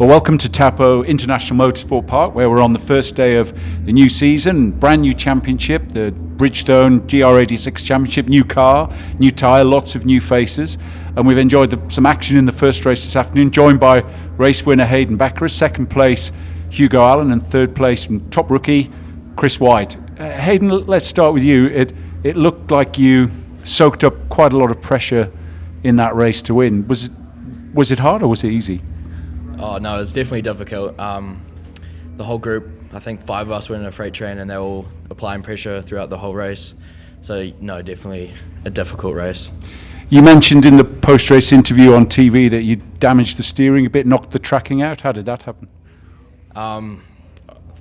Well, welcome to Tapo International Motorsport Park, where we're on the first day of the new season, brand new championship, the Bridgestone GR86 championship, new car, new tyre, lots of new faces. And we've enjoyed some action in the first race this afternoon, joined by race winner Hayden Beckerer, second place Hugo Allen, and third place from top rookie Chris White. Hayden, let's start with you. It looked like you soaked up quite a lot of pressure in that race to win. Was it hard or was it easy? Oh no, it was definitely difficult. The whole group, I think 5 of us were in a freight train and they were all applying pressure throughout the whole race. So no, definitely a difficult race. You mentioned in the post-race interview on TV that you damaged the steering a bit, knocked the tracking out. How did that happen?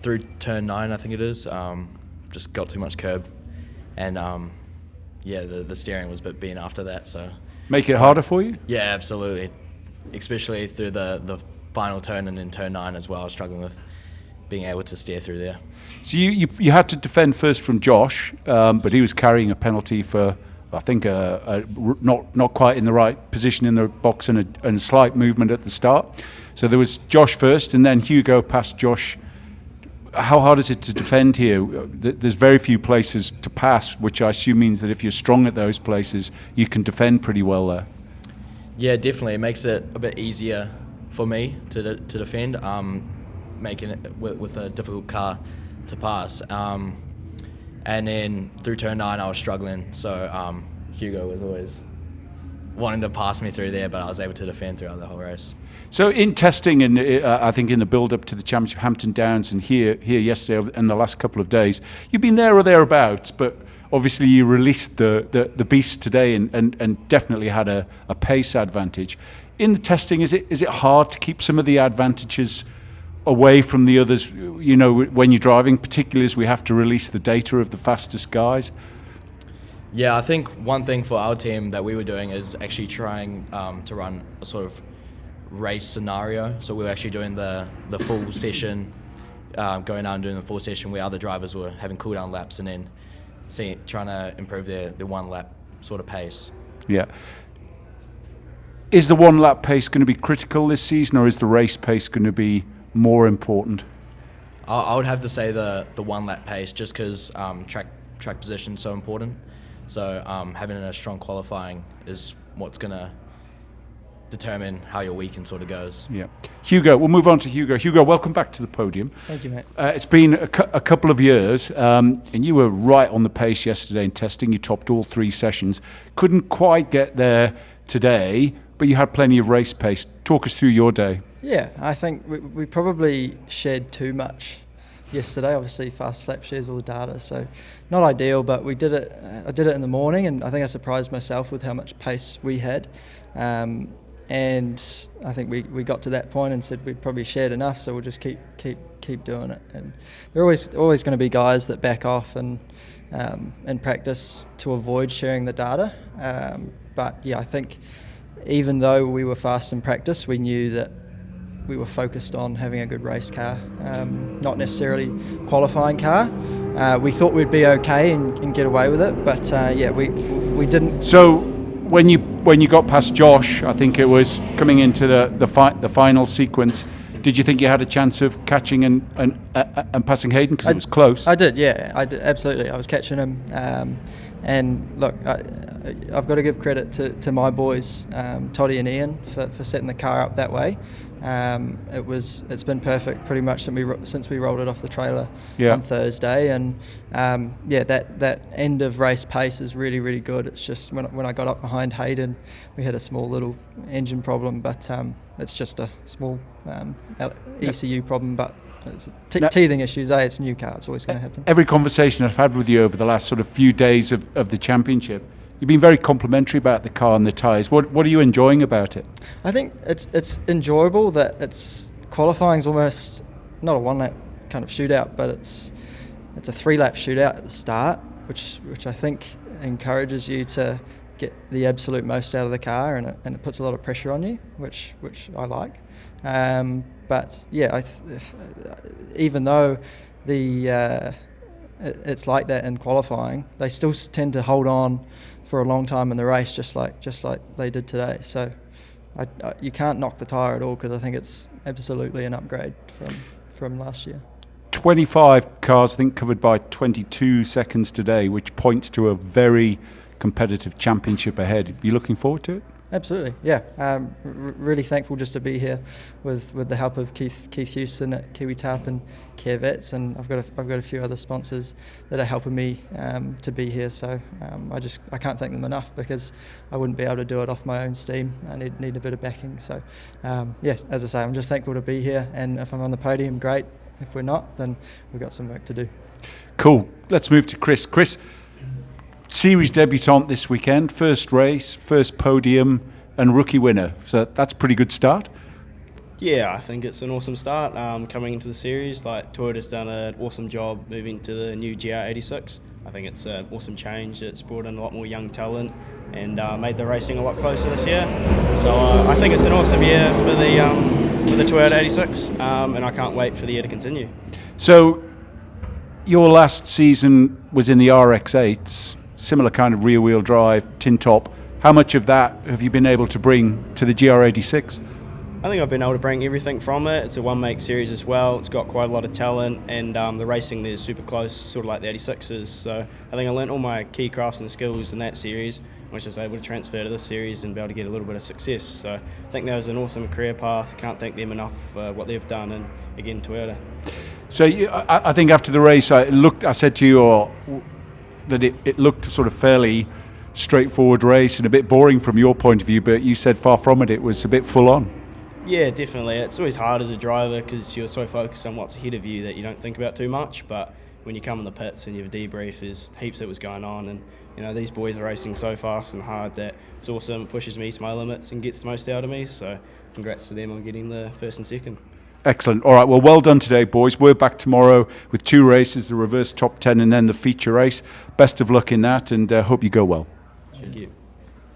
Through turn 9, I think it is, just got too much curb, and the steering was a bit bent after that. So make it harder for you? Yeah, absolutely, especially through the final turn and in turn 9 as well. I was struggling with being able to steer through there. So you had to defend first from Josh, but he was carrying a penalty for, I think, not quite in the right position in the box and a slight movement at the start. So there was Josh first, and then Hugo passed Josh. How hard is it to defend here? There's very few places to pass, which I assume means that if you're strong at those places, you can defend pretty well there. Yeah, definitely. It makes it a bit easier for me to defend, making it with a difficult car to pass. And then through turn 9, I was struggling, so Hugo was always wanting to pass me through there, but I was able to defend throughout the whole race. So in testing, and I think in the build-up to the championship, Hampton Downs, and here yesterday and the last couple of days, you've been there or thereabouts, but obviously you released the beast today and definitely had a pace advantage. In the testing, is it hard to keep some of the advantages away from the others, you know, when you're driving, particularly as we have to release the data of the fastest guys? Yeah, I think one thing for our team that we were doing is actually trying to run a sort of race scenario. So we were actually doing the full session, going out and doing the full session where other drivers were having cool-down laps and then trying to improve their one-lap sort of pace. Yeah. Is the one-lap pace going to be critical this season, or is the race pace going to be more important? I would have to say the one-lap pace, just because track position is so important. So having a strong qualifying is what's going to determine how your weekend sort of goes. Yeah. Hugo, we'll move on to Hugo. Hugo, welcome back to the podium. Thank you, mate. It's been a couple of years, and you were right on the pace yesterday in testing. You topped all 3 sessions. Couldn't quite get there today, but you had plenty of race pace. Talk us through your day. Yeah, I think we probably shared too much yesterday. Obviously, fast lap shares all the data, so not ideal, but we did it. I did it in the morning, and I think I surprised myself with how much pace we had. And I think we got to that point and said we'd probably shared enough, so we'll just keep doing it. And there are always going to be guys that back off and in practice to avoid sharing the data. But yeah, I think even though we were fast in practice, we knew that we were focused on having a good race car, not necessarily qualifying car. We thought we'd be okay and get away with it, but yeah, we didn't. So when you got past Josh, I think it was coming into the final sequence, did you think you had a chance of catching and passing Hayden, because it was close? I did, yeah, I did, absolutely. I was catching him, and look, I've got to give credit to my boys, Toddy and Ian, for setting the car up that way. It's been perfect pretty much since we rolled it off the trailer on Thursday, and that end of race pace is really, really good. It's just when I got up behind Hayden, we had a small little engine problem, but it's just a small ECU problem, but it's teething issues. It's a new car, it's always going to happen. Every conversation I've had with you over the last sort of few days of the championship, you've been very complimentary about the car and the tyres. What are you enjoying about it? I think it's enjoyable that it's qualifying's almost not a one-lap kind of shootout, but it's a 3-lap shootout at the start, which I think encourages you to get the absolute most out of the car, and it puts a lot of pressure on you, which I like. But yeah, even though it's like that in qualifying, they still tend to hold on for a long time in the race, just like they did today. So you can't knock the tyre at all, because I think it's absolutely an upgrade from last year. 25 cars, I think, covered by 22 seconds today, which points to a very competitive championship ahead. Are you looking forward to it? Absolutely, yeah. Really thankful just to be here with the help of Keith Houston at Kiwi Tarp and Care Vets, and I've got a few other sponsors that are helping me to be here. So I can't thank them enough, because I wouldn't be able to do it off my own steam. I need a bit of backing. So yeah, as I say, I'm just thankful to be here, and if I'm on the podium, great. If we're not, then we've got some work to do. Cool. Let's move to Chris. Chris, series debutant this weekend, first race, first podium, and rookie winner. So that's a pretty good start. Yeah, I think it's an awesome start coming into the series. Like, Toyota's done an awesome job moving to the new GR86. I think it's an awesome change. It's brought in a lot more young talent and made the racing a lot closer this year. So I think it's an awesome year for the Toyota 86, and I can't wait for the year to continue. So your last season was in the RX8s, similar kind of rear-wheel drive, tin top. How much of that have you been able to bring to the GR86? I think I've been able to bring everything from it. It's a one-make series as well. It's got quite a lot of talent, and the racing there is super close, sort of like the 86s. So I think I learnt all my key crafts and skills in that series, which I was able to transfer to this series and be able to get a little bit of success. So I think that was an awesome career path. Can't thank them enough for what they've done, and again, Toyota. So I think after the race, I said to you that it looked sort of fairly straightforward race and a bit boring from your point of view, but you said far from it. It was a bit full on. Yeah, definitely. It's always hard as a driver because you're so focused on what's ahead of you that you don't think about too much. But when you come in the pits and you have a debrief, there's heaps that was going on. And, you know, these boys are racing so fast and hard that it's awesome. It pushes me to my limits and gets the most out of me. So congrats to them on getting the first and second. Excellent. All right, well done today, boys. We're back tomorrow with 2 races, the reverse top 10 and then the feature race. Best of luck in that, and hope you go well.